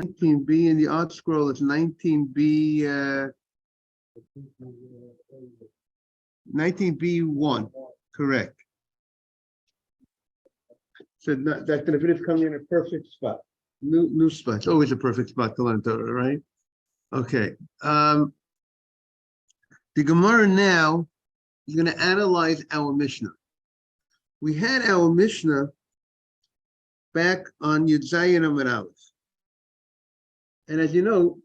19b in the art scroll. It's 19b, 19b1, correct. So that's going to finish coming in a perfect spot. New spot. It's always a perfect spot to learn Torah, right? Okay. The Gemara now is going to analyze our Mishnah. We had our Mishnah back on Yud Zayin Amud Aleph. And as you know,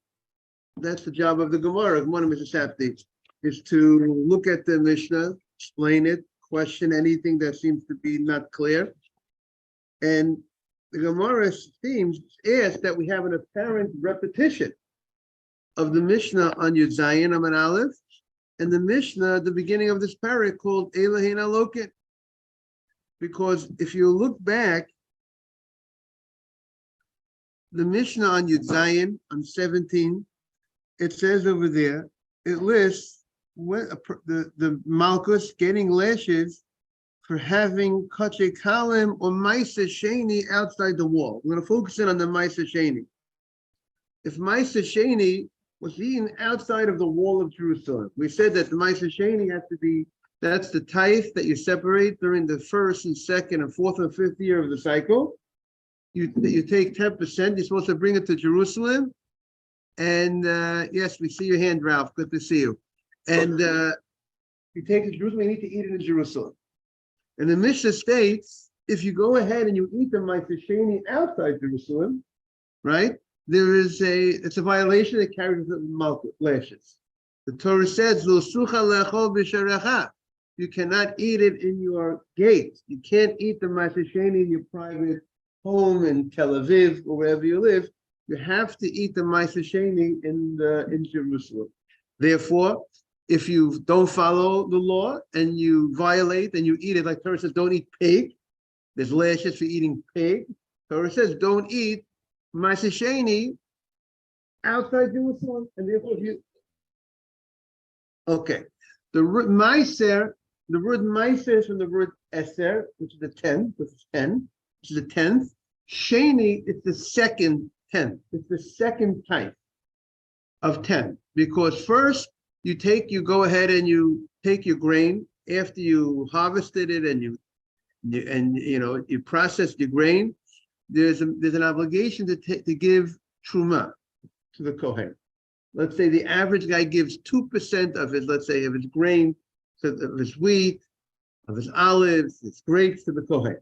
that's the job of the Gemara. One of Mr. Sapti is to look at the Mishnah, explain it, question anything that seems to be not clear. And the Gemara seems asked that we have an apparent repetition of the Mishnah on Yud Zayin Amud Aleph and the Mishnah at the beginning of this parak called Elohein Alokin. Because if you look back, the Mishnah on Yud Zayin on 17, it says over there, it lists the Makkos getting lashes for having kache kalim or maisa sheni outside the wall. We're going to focus in on the maisa sheni. If maisa sheni was eaten outside of the wall of Jerusalem, we said that the maisa sheni has to be, that's the tithe that you separate during the first and second and fourth and fifth year of the cycle. You take 10%, you're supposed to bring it to Jerusalem. And yes, we see your hand, Ralph. Good to see you. And you take it to Jerusalem, you need to eat it in Jerusalem. And the Mishnah states, if you go ahead and you eat the Maisa Sheni outside Jerusalem, right, it's a violation that carries the lashes. The Torah says, Lo sucha lechol b'sharecha. You cannot eat it in your gate. You can't eat the Maisa Sheni in your private home in Tel Aviv or wherever you live. You have to eat the Maisa Sheni in Jerusalem. Therefore, if you don't follow the law and you violate and you eat it, like Torah says, don't eat pig. There's lashes for eating pig. Torah says, don't eat Maisa Sheni outside Jerusalem. And therefore, okay. The word Meiser is from the word Eser, which is the 10, which is 10, which is the 10th. Sheni is the second 10th. It's the second type of 10. Because first, you go ahead and you take your grain after you harvested it and you processed your grain. There's an obligation to give truma to the kohen. Let's say the average guy gives 2% of his, let's say, of his grain, of his wheat, of his olives, his grapes to the kohen.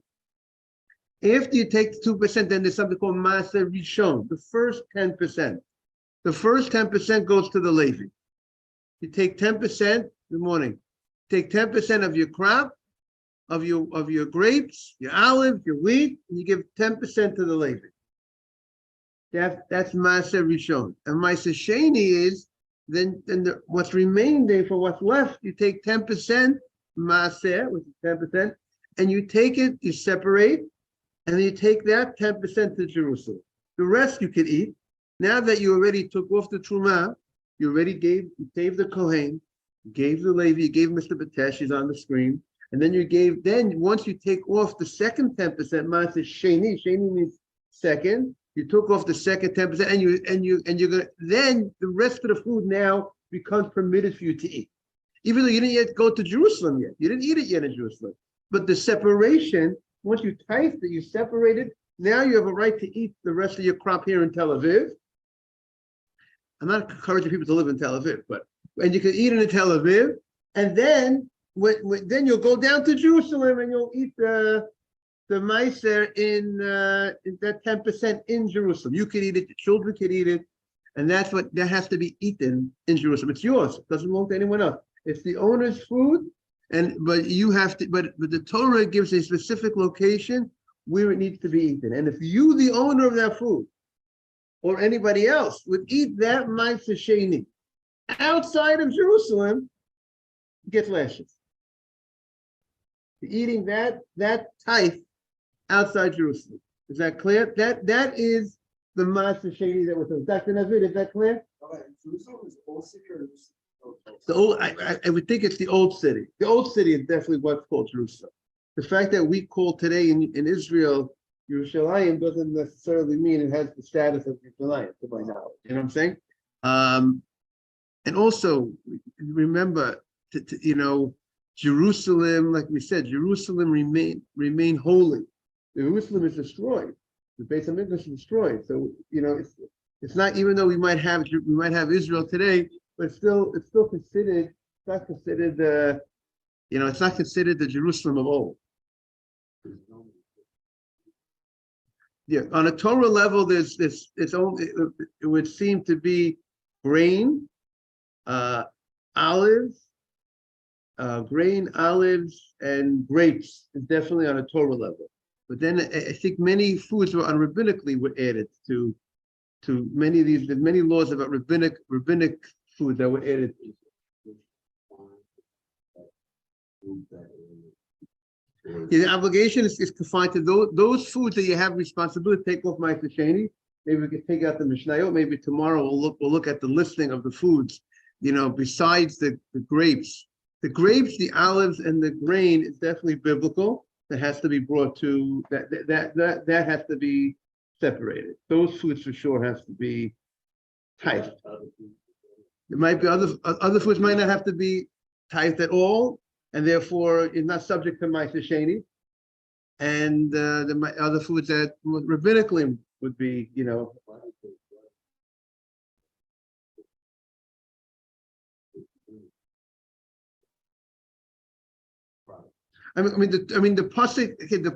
After you take the 2%, then there's something called Maser Rishon, the first 10%. The first 10% goes to the Levi. You take 10%, good morning, take 10% of your crop, of your grapes, your olives, your wheat, and you give 10% to the Levi. That's Maser Rishon. And Maser Sheni is, then what's remaining there for what's left, you take 10%, Maser, which is 10%, and you take it, you separate, and then you take that 10% to Jerusalem. The rest you can eat. Now that you already took off the Truma, you gave the Kohen, you gave the Levi, you gave Mr. Batesh, he's on the screen, and then once you take off the second 10%, Maser Sheni means second, you took off the second 10%, and you're gonna, then the rest of the food now becomes permitted for you to eat. Even though you didn't yet go to Jerusalem yet. You didn't eat it yet in Jerusalem. But the separation, once you tithed it, you separated, now you have a right to eat the rest of your crop here in Tel Aviv. I'm not encouraging people to live in Tel Aviv, and you can eat it in Tel Aviv, and then then you'll go down to Jerusalem and you'll eat the Meiser in that 10% in Jerusalem. You can eat it, the children can eat it, and that has to be eaten in Jerusalem. It's yours. It doesn't belong to anyone else. It's the owner's food, but you have to. But the Torah gives a specific location where it needs to be eaten. And if you, the owner of that food, or anybody else, would eat that Meiser Sheni outside of Jerusalem, you get lashes. Eating that tithe outside Jerusalem. Is that clear? That is the Meiser Sheni that we're talking about. Dr. Navid, is that clear? Jerusalem is the old city or the old? I would think it's the old city. The old city is definitely what's called Jerusalem. The fact that we call today in Israel Yerushalayim doesn't necessarily mean it has the status of Yerushalayim, to my knowledge. You know what I'm saying? And also remember, Jerusalem, like we said, Jerusalem remain holy. Jerusalem is destroyed. The Beit HaMikdash is destroyed. So it's not, even though we might have Israel today, but it's still considered. It's not considered it's not considered the Jerusalem of old. Yeah, on a Torah level, there's this. It would seem to be grain, olives, olives, and grapes is definitely on a Torah level. But then I think many foods were unrabbinically were added to many of these. There's many laws about rabbinic food that were added. The obligation is confined to those foods that you have responsibility to take off my Sheni. Maybe we can take out the Mishnayot. Maybe tomorrow we'll look at the listing of the foods. Besides the grapes, the olives, and the grain is definitely biblical. That has to be brought to that has to be separated. Those foods for sure has to be tithed. There might be other foods might not have to be tithed at all, and therefore is not subject to Ma'aser Sheni. And there might other foods that rabbinically would be, the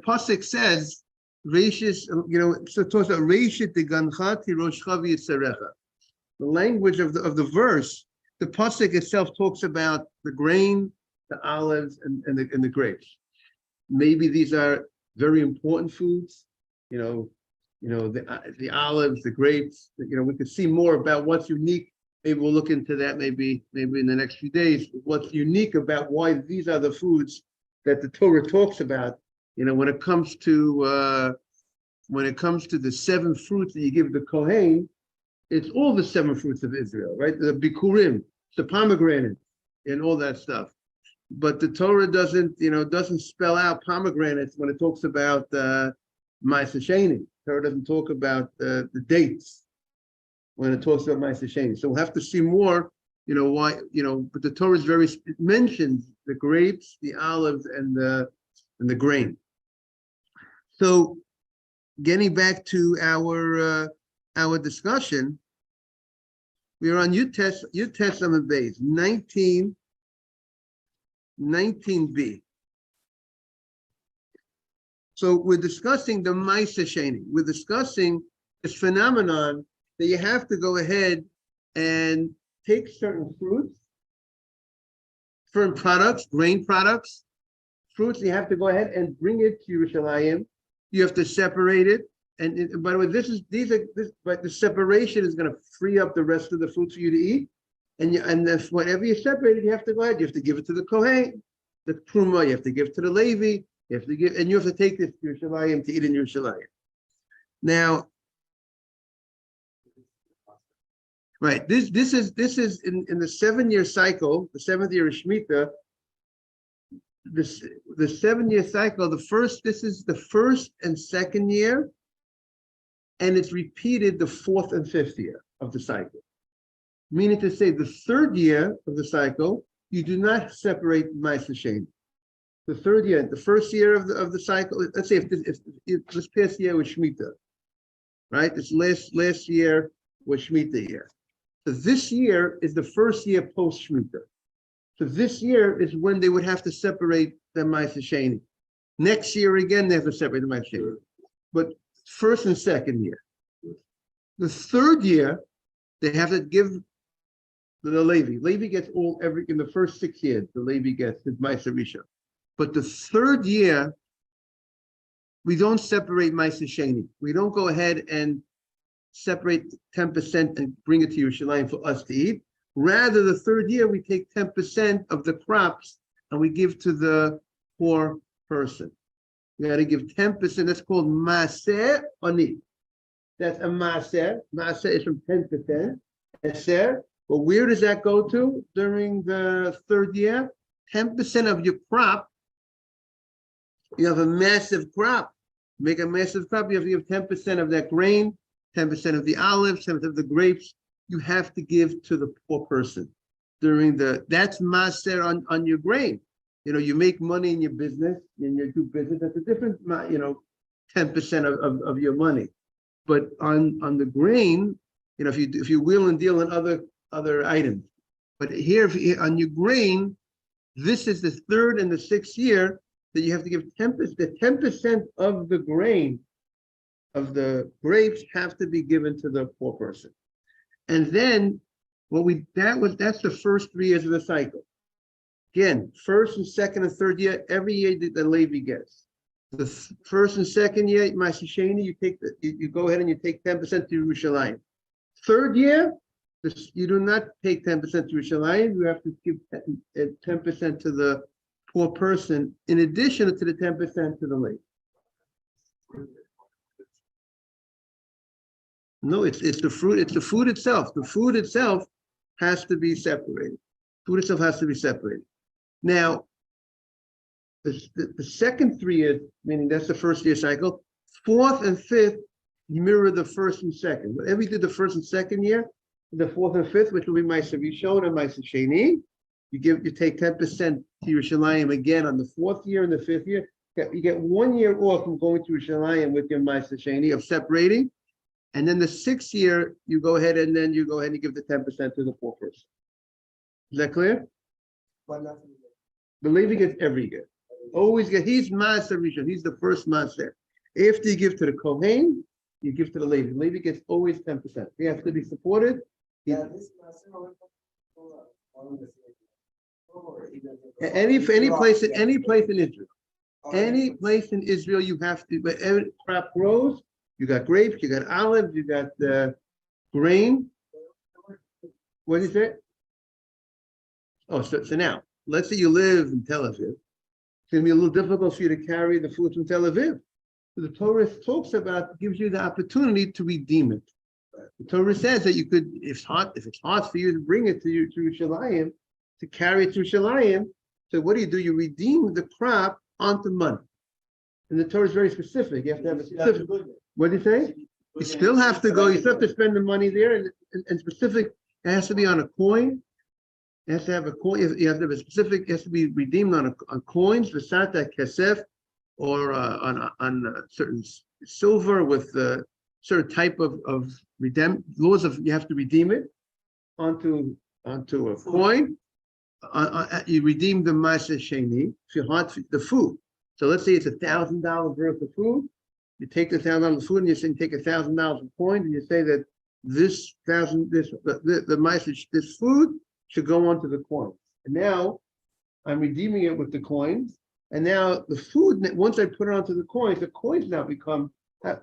pasuk says, "Rashis," so it talks about "Rashit degancha tiroshcha v'yitzarecha." The language of the verse, the pasuk itself talks about the grain, the olives, and the grapes. Maybe these are very important foods. The olives, the grapes. We could see more about what's unique. Maybe we'll look into that. Maybe in the next few days, what's unique about why these are the foods that the Torah talks about. When it comes to the 7 fruits that you give the Kohen, it's all the 7 fruits of Israel, right? The bikurim, the pomegranate, and all that stuff. But the Torah doesn't spell out pomegranates when it talks about Ma'aser Sheni. The Torah doesn't talk about the dates when it talks about Ma'aser Sheni. So we'll have to see more. Why? But the Torah is it mentions the grapes, the olives, and the grain. So, getting back to our discussion, we are on Yud Testament base 19b. So we're discussing the Ma'aser Sheni. We're discussing this phenomenon that you have to go ahead and take certain fruits, certain products, grain products, fruits. You have to go ahead and bring it to Yerushalayim. You have to separate it. And by the way, but the separation is going to free up the rest of the fruits for you to eat. And if whatever you separated, you have to go ahead. You have to give it to the Kohen, the Truma. You have to give it to the Levi. You have to take this to Yerushalayim to eat in Yerushalayim. Now, right. This is in the 7-year cycle. The 7th year of Shemitah. The 7-year cycle. This is the 1st and 2nd year, and it's repeated the 4th and 5th year of the cycle. Meaning to say, the 3rd year of the cycle, you do not separate Ma'aser Sheni. The 3rd year, the 1st year of the cycle. Let's say if this past year was Shemitah, right? This last year was Shemitah year. So this year is the 1st year post Shemitah. So this year is when they would have to separate the Ma'aser Sheni. Next year again, they have to separate the Ma'aser Sheni. But 1st and 2nd year. The 3rd year, they have to give the Levi. Levi gets in the first 6 years, the Levi gets his Ma'aser Rishon. But the 3rd year, we don't separate Ma'aser Sheni. We don't go ahead and separate 10% and bring it to Yerushalayim for us to eat. Rather, the 3rd year, we take 10% of the crops and we give to the poor person. You got to give 10%. That's called Maaser Ani. That's a Maaser. Maaser is from 10%. Eser. But where does that go to during the 3rd year? 10% of your crop. You have a massive crop. make a massive crop, you have to give 10% of that grain, 10% of the olives, 10% of the grapes. You have to give to the poor person during that's maser on your grain. You make money in your business, and you do business, that's a different, 10% of your money. But on the grain, if you wheel and deal in other items. But here, on your grain, this is the third and the sixth year that you have to give 10%. The 10% of the grain, of the grapes, have to be given to the poor person. And then that's the first 3 years of the cycle. Again, first and second and third year, every year the Levi gets. The first and second year, Ma'aseh Sheni, you go ahead and you take 10% to Yerushalayim. Third year, you do not take 10% to Yerushalayim. You have to give 10% to the poor person, in addition to the 10% to the Levi. No, it's the fruit. It's the food itself. The food itself has to be separated. Food itself has to be separated. Now, the second 3 years, meaning that's the first year cycle, fourth and fifth mirror the first and second. Whatever you did the first and second year, the fourth and fifth, which will be Ma'aseh Rishon and Ma'aseh Sheni, you take 10% to Yerushalayim again on the fourth year and the fifth year. You get 1 year off from going to Yerushalayim with your Ma'aseh Sheni of separating. And then the sixth year, you go ahead and you give the 10% to the poor person. Is that clear? The Levi gets every year. Always get, he's Ma'aseh Rishon. He's the first Ma'aseh. After you give to the Kohen, you give to the Levi. The Levi gets always 10%. He has to be supported. Any place in Israel. Any place in Israel, you have to, wherever crop grows, you got grapes, you got olives, you got grain. What is it? Oh, so now, let's say you live in Tel Aviv. It's going to be a little difficult for you to carry the food from Tel Aviv. So the Torah talks about, gives you the opportunity to redeem it. The Torah says that you could, if it's hard for you to bring it to Yerushalayim, to carry it to Yerushalayim, so what do? You redeem the crop onto money. And the Torah is very specific. You have to have a specific. What do you say? You still have to go. You still have to spend the money there, and specific. It has to be on a coin. It has to have a coin. You have to have a specific. It has to be redeemed on coins, v'sata kesef, or on certain silver with certain type of laws of you have to redeem it onto a coin. You redeem the Ma'aseh Sheni if you're hot for the food. So let's say it's $1,000 worth of food. You take the $1,000 of food and you say take $1,000 of coins and you say that this food should go onto the coins. And now I'm redeeming it with the coins. And now the food, once I put it onto the coins now become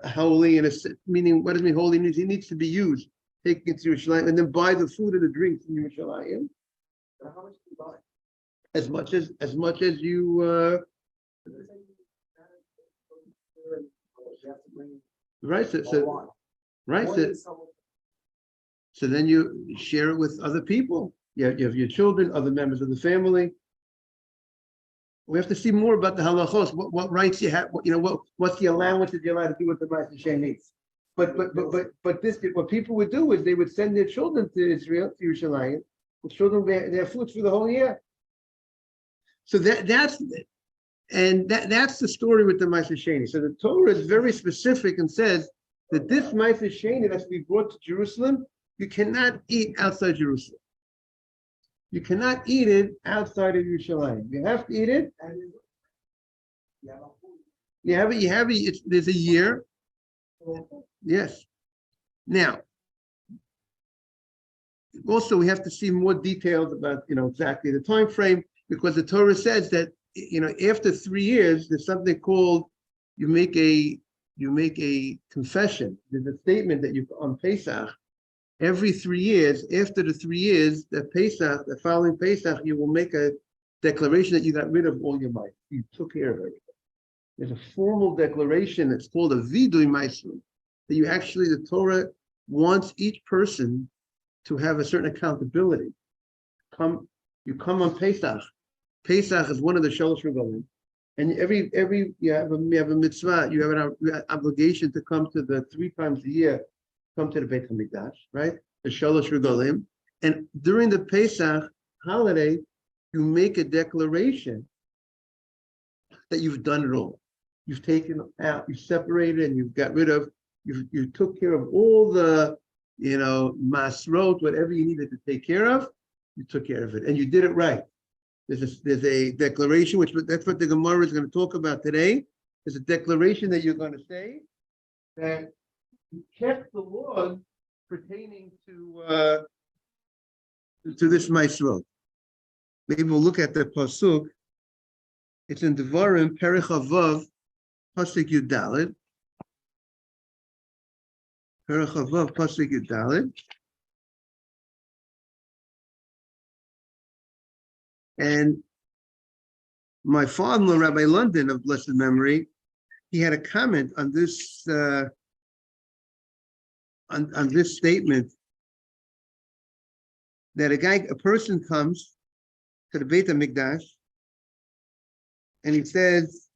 holy, meaning what does it mean holy means? It needs to be used. Take it to Yerushalayim and then buy the food and the drinks in Yerushalayim. How much do you buy? As much as you right. So then you share it with other people. You have your children, other members of the family. We have to see more about the halachos. What rights you have? What's the allowance that you're allowed to do with the Ma'aseh Sheni? But what people would do is they would send their children to Israel, to Yerushalayim. The children their food for the whole year. So that's the story with the Ma'aseh Sheni. So the Torah is very specific and says that this Ma'aseh Sheni has to be brought to Jerusalem. You cannot eat outside Jerusalem. You cannot eat it outside of Yerushalayim. You have to eat it. You have it. There's a year. Yes. Now, also we have to see more details about exactly the time frame, because the Torah says that after 3 years there's something called you make a confession. There's a statement that you on Pesach. Every 3 years, after the 3 years, the following Pesach, you will make a declaration that you got rid of all your mice. You took care of everything. There's a formal declaration. It's called a vidui ma'aseh. That the Torah wants each person to have a certain accountability. You come on Pesach. Pesach is one of the shalosh regalim. And every you have a mitzvah, you have an obligation to come to the 3 times a year, come to the Beit HaMikdash, right? The Shalosh Regalim. And during the Pesach holiday, you make a declaration that you've done it all. You've taken out, you separated, and you've got rid of, you took care of all the, masrot, whatever you needed to take care of, you took care of it, and you did it right. There's a declaration, that's what the Gemara is going to talk about today. There's a declaration that you're going to say that you kept the laws pertaining to this Maasrot. Maybe we'll look at the pasuk. It's in Devarim, Perich Avav, pasuk Yud Daled. Perich Avav, pasuk Yud Daled. And my father-in-law, Rabbi London of blessed memory, he had a comment on this on this statement that a person comes to the Beit HaMikdash and he says,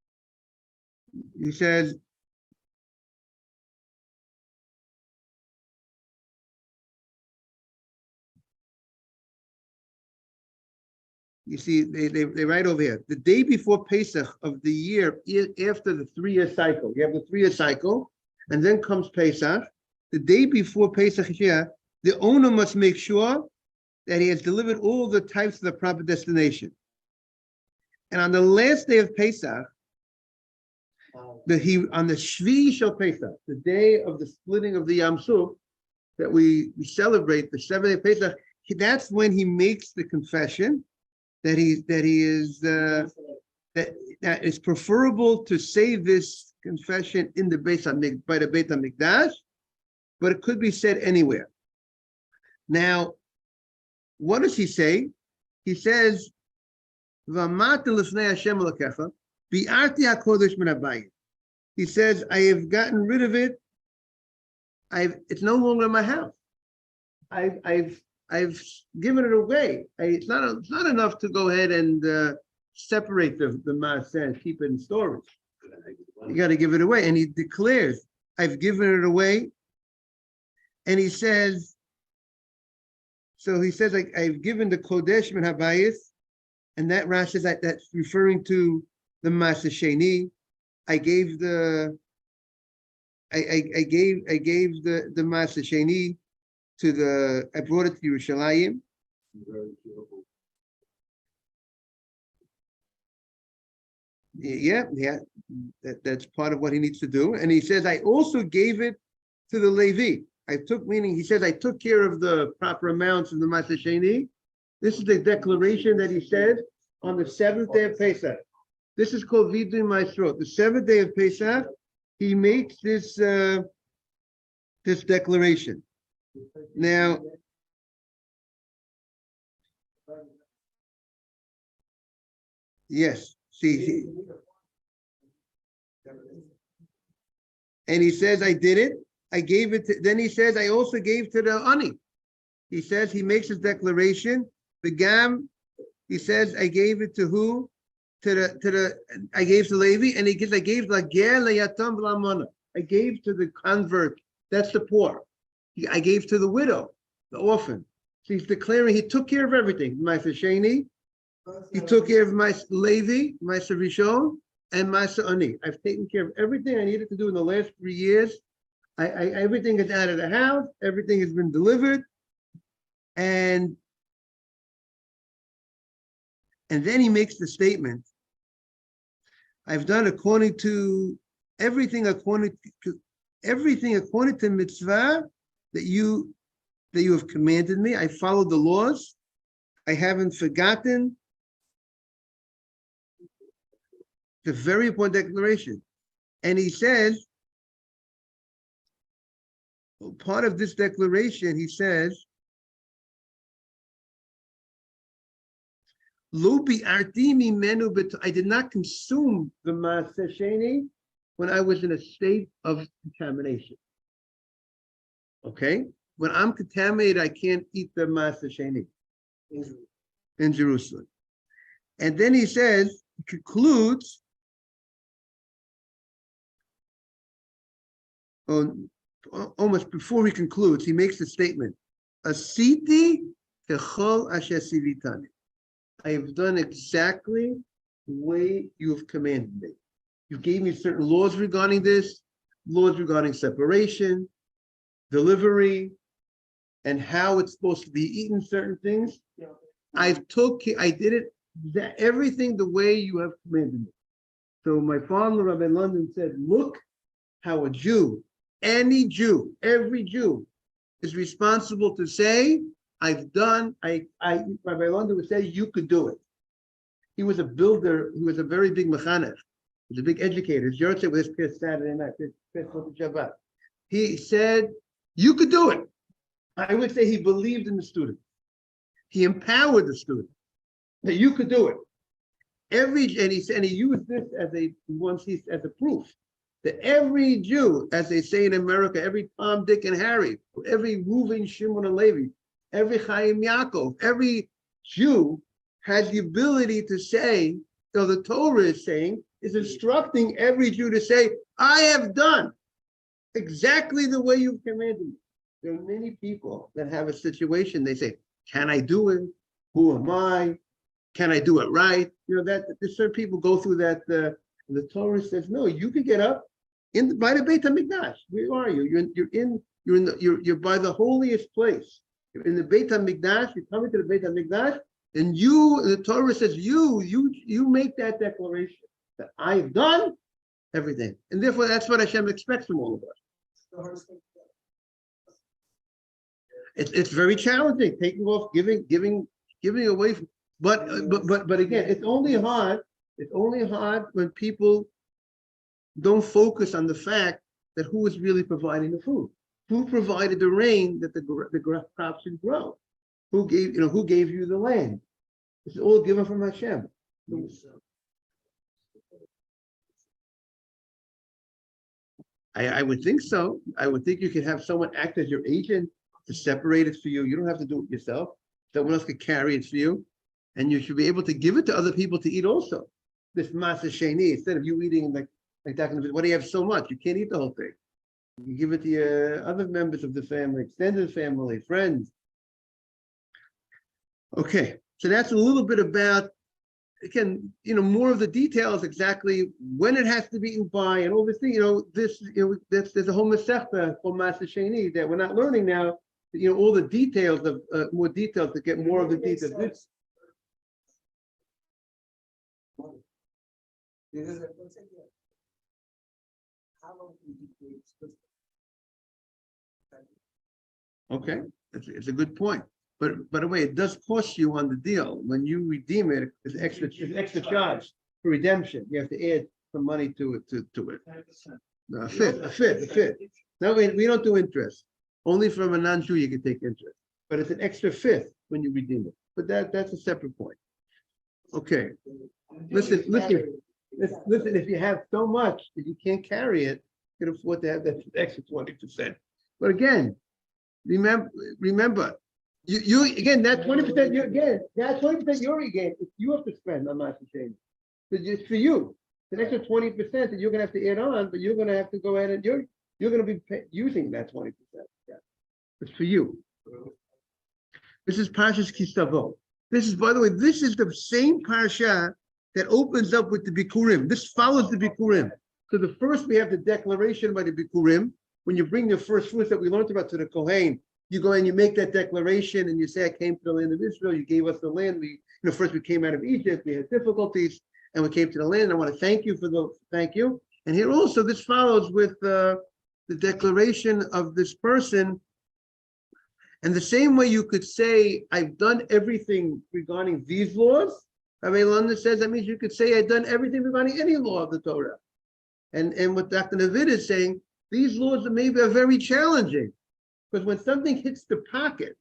you see, they write over here, the day before Pesach of the year after the 3-year cycle. You have the 3-year cycle, and then comes Pesach. The day before Pesach year, the owner must make sure that he has delivered all the types to the proper destination. And on the last day of Pesach, on the Shvi Shel Pesach, the day of the splitting of the Yam Suf, that we celebrate the 7th day of Pesach, that's when he makes the confession that it's preferable to say this confession in the by the Beit HaMikdash, but it could be said anywhere. Now, what does he say? He says, "V'amati l'fnei Hashem Elokecha, bi'arti hakodesh min habayit." He says, "I have gotten rid of it. It's no longer in my house. I've given it away. It's not enough to go ahead and separate the maaseh and keep it in storage. You got to give it away." And he declares, "I've given it away." And he says, I've given the kodesh min habayis, and that Rashi says that's referring to the maaseh sheni. I gave the maaseh sheni I brought it to Yerushalayim. Yeah, that's part of what he needs to do. And he says, I also gave it to the Levi. He says, I took care of the proper amounts of the Maaseh Sheni. This is the declaration that he said on the 7th day of Pesach. This is called Vidui Maasrot. The 7th day of Pesach, he makes this declaration. Now, yes, see, and he says, I did it. I gave it to, then he says, I also gave to the Ani. He says, he makes his declaration. The Gam, he says, I gave it to who? I gave to Levi, and I gave la ger leyatam v'lamona. I gave to the convert. That's the poor. I gave to the widow, the orphan. So he's declaring he took care of everything. Maaseh Sheni, he took care of my Levi, my Rishon, and my Ani. I've taken care of everything I needed to do in the last 3 years. Everything is out of the house. Everything has been delivered. And then he makes the statement, I've done according to mitzvah that you have commanded me. I followed the laws. I haven't forgotten. It's a very important declaration. And he says, part of this declaration, he says, I did not consume the Maaseh Sheni when I was in a state of contamination. Okay? When I'm contaminated, I can't eat the Maaseh Sheni in Jerusalem. And then he says, he concludes almost before he concludes, he makes the statement, Asiti kechol asher tzivitani. I have done exactly the way you have commanded me. You gave me certain laws regarding this, laws regarding separation, delivery, and how it's supposed to be eaten, certain things. I did it, everything the way you have commanded me. So my father, Rabbi London, said, look how a Jew, any Jew, every Jew is responsible to say, I've done, Rabbi London would say, you could do it. He was a builder, he was a very big mechanech, he was a big educator. His yahrzeit was this Saturday night, this Shabbat. He said, you could do it. I would say he believed in the student. He empowered the student that you could do it. And he used this as a proof that every Jew, as they say in America, every Tom, Dick, and Harry, every Reuven, Shimon, and Levi, every Chaim Yaakov, every Jew has the ability to say, so the Torah is saying, is instructing every Jew to say, I have done exactly the way you've commanded me. There are many people that have a situation, they say, can I do it? Who am I? Can I do it right? You know, that there's certain people go through that. The Torah says, no, you can get up by the Beit HaMikdash. Where are you? You're by the holiest place. You're in the Beit HaMikdash, you're coming to the Beit HaMikdash, and the Torah says, you make that declaration that I've done everything. And therefore, that's what Hashem expects from all of us. It's very challenging, taking off, giving away. But again, it's only hard when people don't focus on the fact that who is really providing the food, who provided the rain that the crops should grow, who gave you the land. It's all given from Hashem. I would think so. I would think you could have someone act as your agent to separate it for you. You don't have to do it yourself. Someone else could carry it for you. And you should be able to give it to other people to eat also. This masa sheni, instead of you eating like that, what do you have so much? You can't eat the whole thing. You give it to your other members of the family, extended family, friends. Okay, so that's a little bit about, again, more of the details, exactly when it has to be eaten by, and all this thing, there's a whole masechta for masa sheni that we're not learning now, all the details of, more details to get more of the details. Okay, it's a good point. But by the way, it does cost you on the deal. When you redeem it, it's extra charge for redemption. You have to add some money to it. No, a fifth. No, we don't do interest. Only from a non-Jew you can take interest. But it's an extra fifth when you redeem it. But that's a separate point. Okay. Listen, if you have so much that you can't carry it, you can afford to have that extra 20%. But again, remember, you again, that 20%, that 20% you already gave, you have to spend on Master Shane. It's for you. The extra 20% that you're gonna have to add on, but you're gonna have to go ahead and you're gonna be using that 20%. Yeah. It's for you. This is Parshas Kisavo. This is, by the way, this is the same parsha that opens up with the Bikurim. This follows the Bikurim. So the first we have the declaration by the Bikurim. When you bring your first fruits that we learned about to the Kohen, you go and you make that declaration and you say, I came to the land of Israel, you gave us the land. First we came out of Egypt, we had difficulties, and we came to the land. I want to thank you for thank you. And here also, this follows with the declaration of this person. And the same way you could say, I've done everything regarding these laws, Rabbi London says, that means you could say, I've done everything regarding any law of the Torah. And what Dr. Navid is saying, these laws are very challenging, because when something hits the pocket,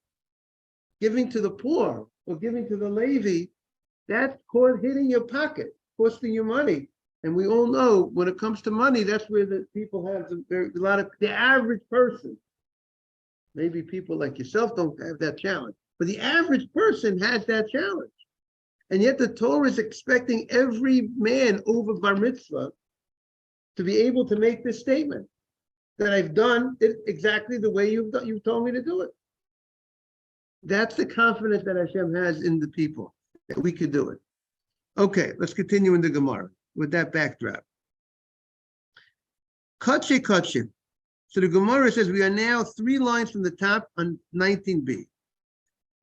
giving to the poor or giving to the Levi, that's hitting your pocket, costing you money. And we all know when it comes to money, that's where the people have a lot of the average person. Maybe people like yourself don't have that challenge, but the average person has that challenge. And yet the Torah is expecting every man over bar mitzvah to be able to make this statement. that I've done it exactly the way you told me to do it. That's the confidence that Hashem has in the people, that we could do it. Okay, let's continue in the Gemara with that backdrop. Kachi Kachi. So the Gemara says we are now 3 lines from the top on 19b.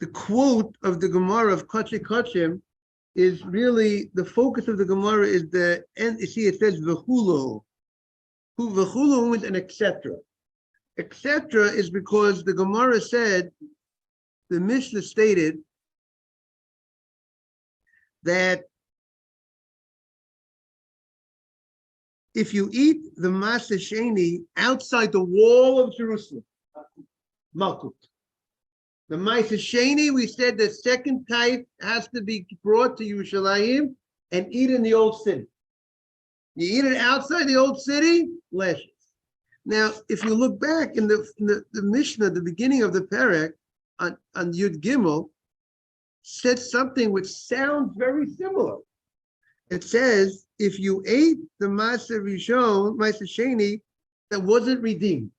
The quote of the Gemara of Kachi Kachim is really, the focus of the Gemara is the end. You see, it says v'chulu. Who v'chulu means an etc. Etc. is because the Gemara said, the Mishnah stated that if you eat the Maaseh Sheni outside the wall of Jerusalem, Makkos. The Maaseh Sheni, we said the second type has to be brought to Yerushalayim and eat in the old city. You eat it outside the old city, lashes. Now, if you look back in the Mishnah, the beginning of the Perek, on Yud Gimel, said something which sounds very similar. It says, if you ate the Maaseh Rishon, Maaseh Sheni, that wasn't redeemed.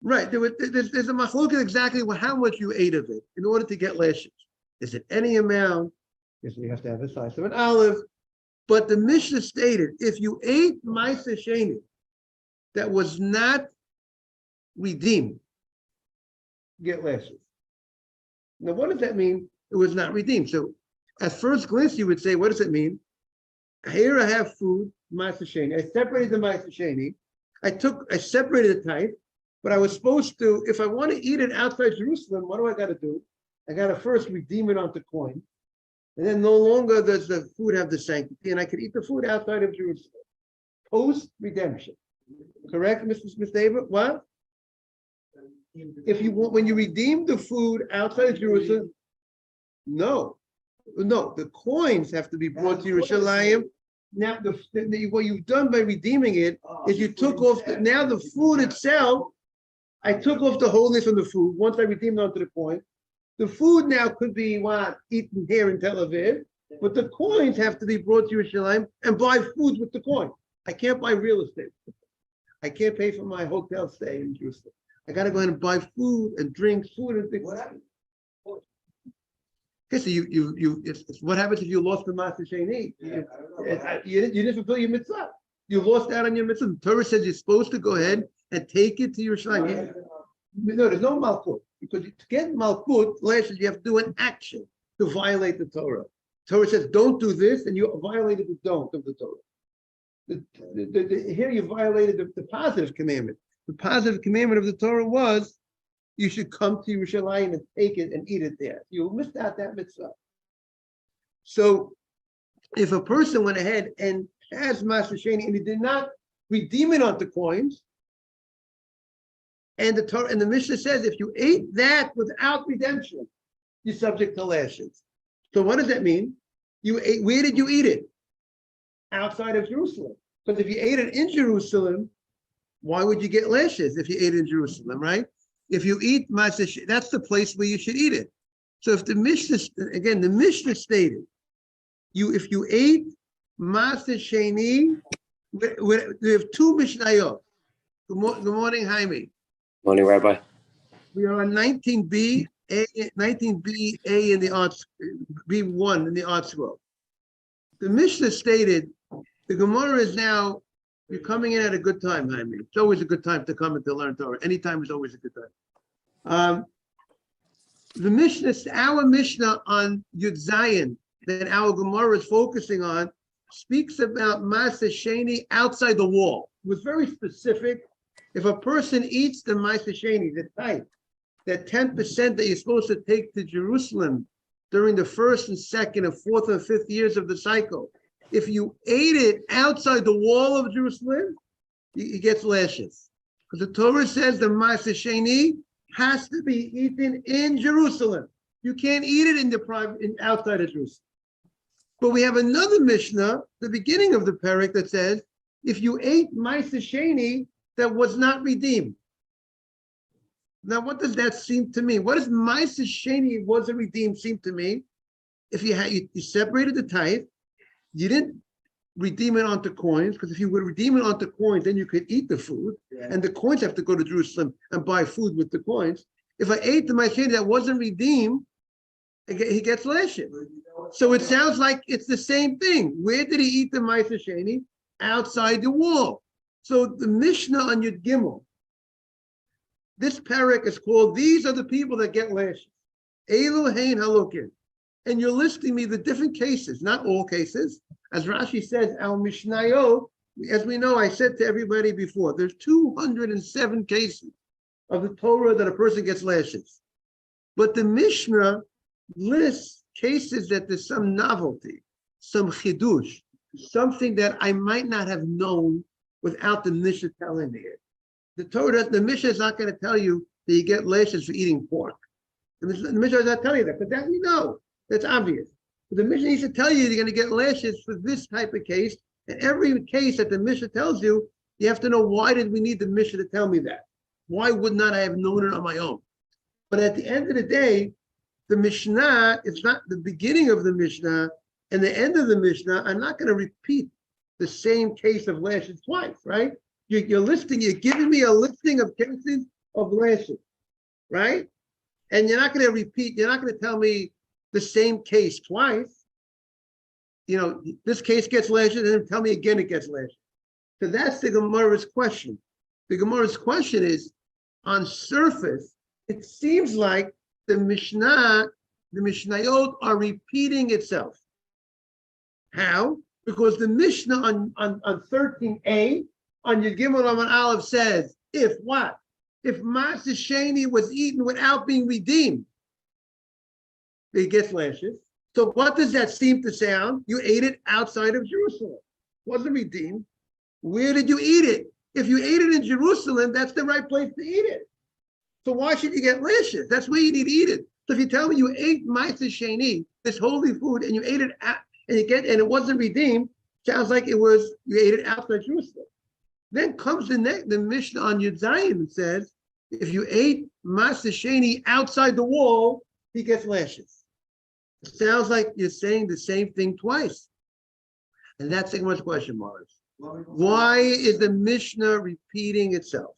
Right, there's a machlokes exactly how much you ate of it in order to get lashes. Is it any amount? Yes, you have to have a size of an olive. But the Mishnah stated, if you ate Maaseh Sheni that was not redeemed, get lashes. Now, what does that mean? It was not redeemed. So, at first glance, you would say, what does it mean? Here I have food, Maaseh Sheni. I separated the Maaseh Sheni. I separated the type, but I was supposed to, if I want to eat it outside Jerusalem, what do I got to do? I got to first redeem it onto coin. And then no longer does the food have the sanctity, and I could eat the food outside of Jerusalem. Post-redemption. Correct, Mr. David? What? If you want, when you redeem the food outside of Jerusalem, no, the coins have to be brought to Yerushalayim. Now, what you've done by redeeming it is you took off, now the food itself, I took off the holiness from the food once I redeemed onto the coin. The food now could be eaten here in Tel Aviv, but the coins have to be brought to Yerushalayim and buy food with the coin. I can't buy real estate. I can't pay for my hotel stay in Jerusalem. I got to go ahead and buy food and drinks, food and things. What happens? Okay, so what happens if you lost the Maaseh Sheni? You didn't fulfill your mitzvah. You lost out on your mitzvah. The Torah says you're supposed to go ahead and take it to Yerushalayim. No, there's no malkut, because to get malkut, lashes, you have to do an action to violate the Torah. The Torah says don't do this, and you violated the don't of the Torah. Here you violated the positive commandment. The positive commandment of the Torah was you should come to Yerushalayim and take it and eat it there. You missed out that mitzvah. So if a person went ahead and has Maaseh Sheni and he did not redeem it onto coins, and the Torah and the Mishnah says if you ate that without redemption, you're subject to lashes. So what does that mean? You ate, where did you eat it? Outside of Jerusalem. Because if you ate it in Jerusalem, why would you get lashes if you ate it in Jerusalem, right? If you eat Maaseh Sheni, that's the place where you should eat it. So if the Mishnah, again, the Mishnah stated, if you ate Maaseh Sheni, we have 2 Mishnayot. Good morning, Jaime. Morning, Rabbi. We are on 19b, A in the arts, B1 in the art scroll. The Mishnah stated, the Gemara is now, you're coming in at a good time, Jaime. It's always a good time to come and to learn Torah. Anytime is always a good time. The Mishnah, our Mishnah on Yud Zayin, that our Gemara is focusing on, speaks about Maaseh Sheni outside the wall. It was very specific. If a person eats the Maaseh Sheni, the type, that 10% that you're supposed to take to Jerusalem during the 1st and 2nd and 4th and 5th years of the cycle, if you ate it outside the wall of Jerusalem, he gets lashes. Because the Torah says the Maaseh Sheni has to be eaten in Jerusalem. You can't eat it in the outside of Jerusalem. But we have another Mishnah, the beginning of the Perek, that says, if you ate Maaseh Sheni that was not redeemed. Now, what does that seem to mean? What does Maaseh Sheni wasn't redeemed seem to me? If you separated the tithe, you didn't redeem it onto coins, because if you would redeem it onto coins, then you could eat the food, and the coins have to go to Jerusalem and buy food with the coins. If I ate the Maiseni that wasn't redeemed, he gets lashes. So it sounds like it's the same thing. Where did he eat the Ma'aser Sheni? Outside the wall. So the Mishnah on Yud Gimel, this parak is called, these are the people that get lashes. Elu hein halokin. And you're listing me the different cases, not all cases. As Rashi says, al Mishnayot, as we know, I said to everybody before, there's 207 cases of the Torah that a person gets lashes. But the Mishnah lists cases that there's some novelty, some chidush, something that I might not have known without the Mishnah telling me it. The Mishnah is not going to tell you that you get lashes for eating pork. The Mishnah does not tell you that, but that we know. That's obvious. But the Mishnah needs to tell you you're going to get lashes for this type of case. And every case that the Mishnah tells you, you have to know, why did we need the Mishnah to tell me that? Why would not I have known it on my own? But at the end of the day, the Mishnah, it's not the beginning of the Mishnah and the end of the Mishnah. I'm not going to repeat the same case of lashes twice, right? You're giving me a listing of cases of lashes, right? And you're not going to repeat, you're not going to tell me the same case twice. You know, this case gets lashes, and then tell me again it gets lashes. So that's the Gemara's question. The Gemara's question is, on surface, it seems like the Mishnayot are repeating itself. How? Because the Mishnah on 13a, on Yud Gimel Amud Aleph says, if what? If Ma'aser Sheni was eaten without being redeemed, it gets lashes. So what does that seem to sound? You ate it outside of Jerusalem. Wasn't redeemed. Where did you eat it? If you ate it in Jerusalem, that's the right place to eat it. So why should you get lashes? That's where you need to eat it. So if you tell me you ate Ma'aser Sheni, this holy food, and you ate it and it wasn't redeemed, sounds like you ate it outside Jerusalem. Then comes the Mishnah on Yud Zayin and says, if you ate Ma'aser Sheni outside the wall, he gets lashes. It sounds like you're saying the same thing twice. And that's the Gemara's question, Morris. Why is the Mishnah repeating itself?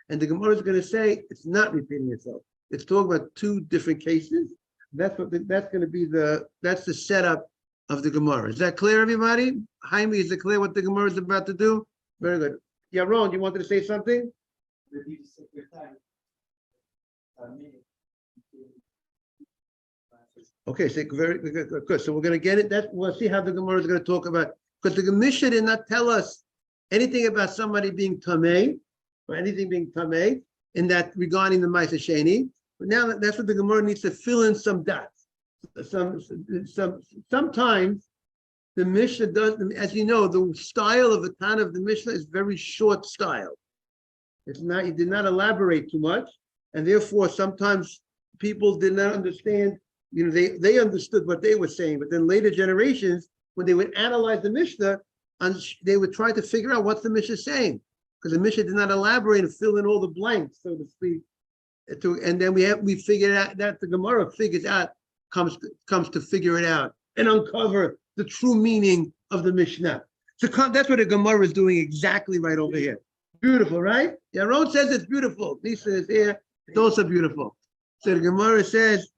And the Gemara is going to say it's not repeating itself. It's talking about two different cases. That's going to be the setup of the Gemara. Is that clear, everybody? Jaime, is it clear what the Gemara is about to do? Very good. Yaron, you wanted to say something? Okay, so very good. So we're going to get it. We'll see how the Gemara is going to talk about, because the Mishnah did not tell us anything about somebody being tamei or anything being tamei in that regarding the Ma'aser Sheni. But now that's what the Gemara needs to fill in some dots. Sometimes the Mishnah does, as you know, the style of the Tana of the Mishnah is very short style. It's not, he did not elaborate too much, and therefore sometimes people did not understand. You know, they understood what they were saying, but then later generations, when they would analyze the Mishnah, they would try to figure out what's the Mishnah saying, because the Mishnah did not elaborate and fill in all the blanks, so to speak. And then we figured out that the Gemara figures out, comes to figure it out and uncover the true meaning of the Mishnah. So that's what the Gemara is doing exactly right over here. Beautiful, right? Yaron says it's beautiful. Lisa is here. It's also beautiful. So the Gemara says,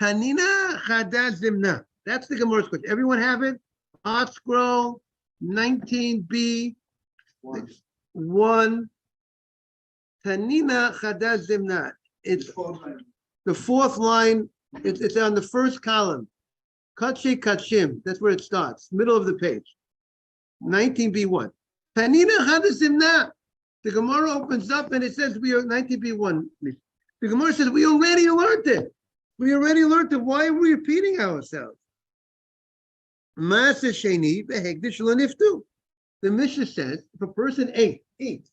Tanina Chadad Zimna. That's the Gemara's question. Everyone have it? Art scroll 19b 1. Tanina Chadad Zimna. It's the fourth line. It's on the first column. Kachi Kachim. That's where it starts. Middle of the page. 19b1. Tanina Chadad Zimna. The Gemara opens up and it says we are 19b1. The Gemara says we already learned it. We already learned it. Why are we repeating ourselves? Ma'aser Sheni v'hekdesh lo niftu. The Mishnah says if a person eats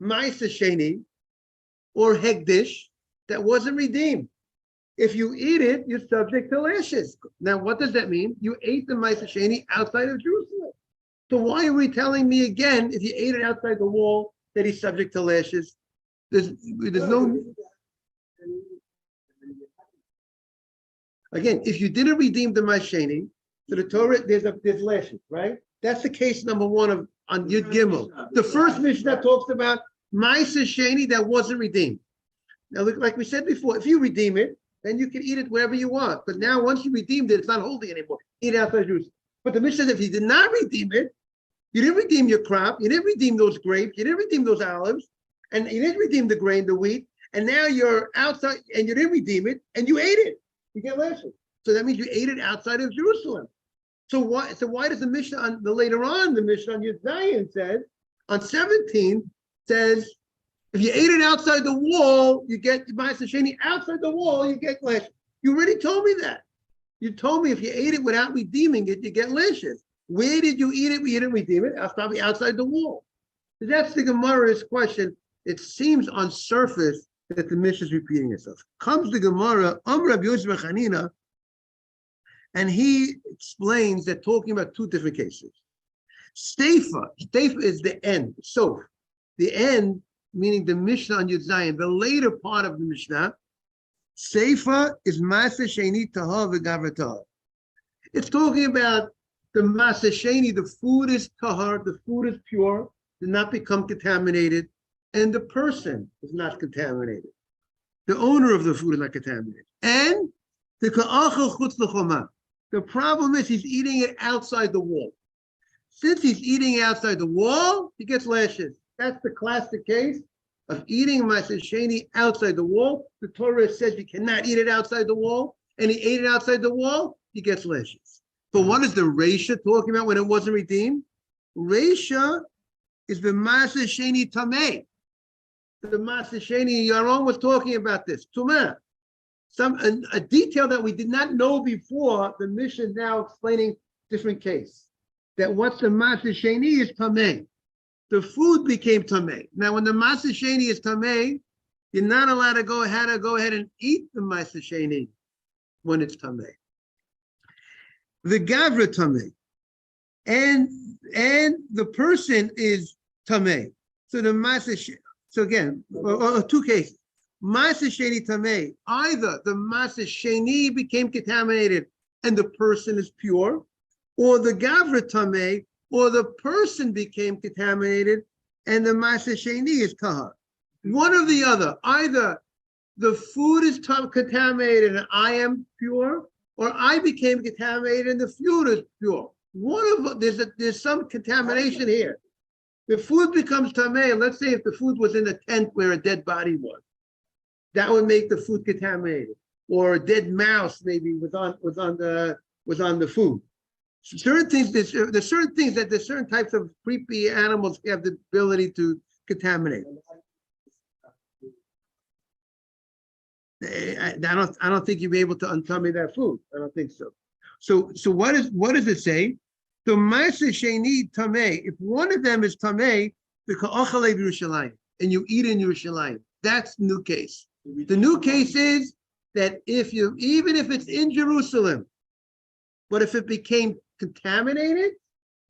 Ma'aser Sheni or hekdesh that wasn't redeemed, if you eat it, you're subject to lashes. Now, what does that mean? You ate the Ma'aser Sheni outside of Jerusalem. So why are we telling me again, if you ate it outside the wall, that he's subject to lashes? There's no. Again, if you didn't redeem the Ma'aser Sheni, so the Torah, there's lashes, right? That's the case number one of on Yud Gimel. The first Mishnah talks about Ma'aser Sheni that wasn't redeemed. Now, look, like we said before, if you redeem it, then you can eat it wherever you want. But now, once you redeemed it, it's not holding anymore. Eat it outside Jerusalem. But the Mishnah says if you did not redeem it, you didn't redeem your crop, you didn't redeem those grapes, you didn't redeem those olives, and you didn't redeem the grain, the wheat, and now you're outside and you didn't redeem it, and you ate it. You get lashes. So that means you ate it outside of Jerusalem. So why does the Mishnah on the later on the Mishnah on Yud Zayin says on 17 says if you ate it outside the wall, you get Ma'aser Sheni outside the wall, you get lashes. You already told me that. You told me if you ate it without redeeming it, you get lashes. Where did you eat it? We didn't redeem it. That's probably outside the wall. So that's the Gemara's question. It seems on surface that the Mishnah is repeating itself. Comes the Gemara, Rabbi Yosef ben Chanina, and he explains that talking about two different cases. Steifa is the end. So the end, meaning the Mishnah on Yud Zayin, the later part of the Mishnah. Seifa is Ma'aser Sheni Tahor v'Gavra Tahor. It's talking about the Ma'aser Sheni, the food is tahor, the food is pure, did not become contaminated, and the person is not contaminated. The owner of the food is not contaminated. And the ka'achel chutz l'choma. The problem is he's eating it outside the wall. Since he's eating outside the wall, he gets lashes. That's the classic case of eating Ma'aser Sheni outside the wall. The Torah says you cannot eat it outside the wall, and he ate it outside the wall, he gets lashes. But what is the Reisha talking about when it wasn't redeemed? Reisha is the Ma'aser Sheni Tameh. The Ma'aser Sheni, Yaron was talking about this. Tumah. A detail that we did not know before, the Mishnah is now explaining different case. That what's the Ma'aser Sheni is Tameh. The food became Tameh. Now, when the Ma'aser Sheni is Tameh, you're not allowed to go ahead and eat the Ma'aser Sheni when it's Tameh. The Gavra Tameh. And the person is Tameh. So the Ma'aser Sheni, so again, two cases. Ma'aser Sheni Tameh. Either the Ma'aser Sheni became contaminated and the person is pure, or the Gavra Tameh, or the person became contaminated and the Ma'aser Sheni is tahor. One or the other. Either the food is contaminated and I am pure, or I became contaminated and the food is pure. One of there's some contamination here. The food becomes tameh. Let's say if the food was in a tent where a dead body was, that would make the food contaminated. Or a dead mouse maybe was on the food. Certain things, there's certain types of creepy animals have the ability to contaminate. I don't think you'll be able to untummy that food. I don't think so. So what does it say? The Ma'aser Sheni Tameh. If one of them is Tameh, the Ka'achale Yerushalayim, and you eat in Yerushalayim. That's the new case. The new case is that even if it's in Jerusalem, but if it became contaminated,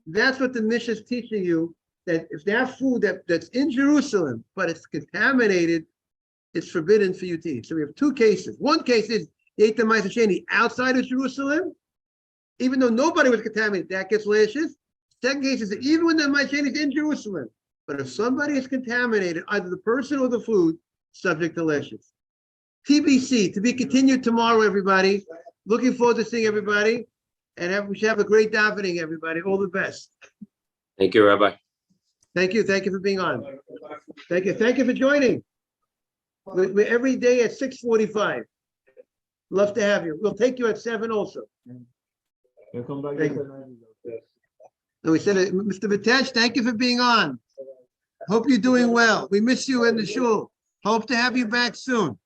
that's what the Mishnah is teaching you, that if that food that's in Jerusalem, but it's contaminated, it's forbidden for you to eat. So we have two cases. One case is you ate the Ma'aser Sheni outside of Jerusalem, even though nobody was contaminated, that gets lashes. Second case is that even when the Ma'aser Sheni is in Jerusalem, but if somebody is contaminated, either the person or the food, subject to lashes. TBC, to be continued tomorrow, everybody. Looking forward to seeing everybody. And we should have a great davening, everybody. All the best. Thank you, Rabbi. Thank you. Thank you for being on. Thank you. Thank you for joining. We're every day at 6:45. Love to have you. We'll take you at 7 also. Thank you. And we said, Mr. Vitesh, thank you for being on. Hope you're doing well. We miss you in the shul. Hope to have you back soon.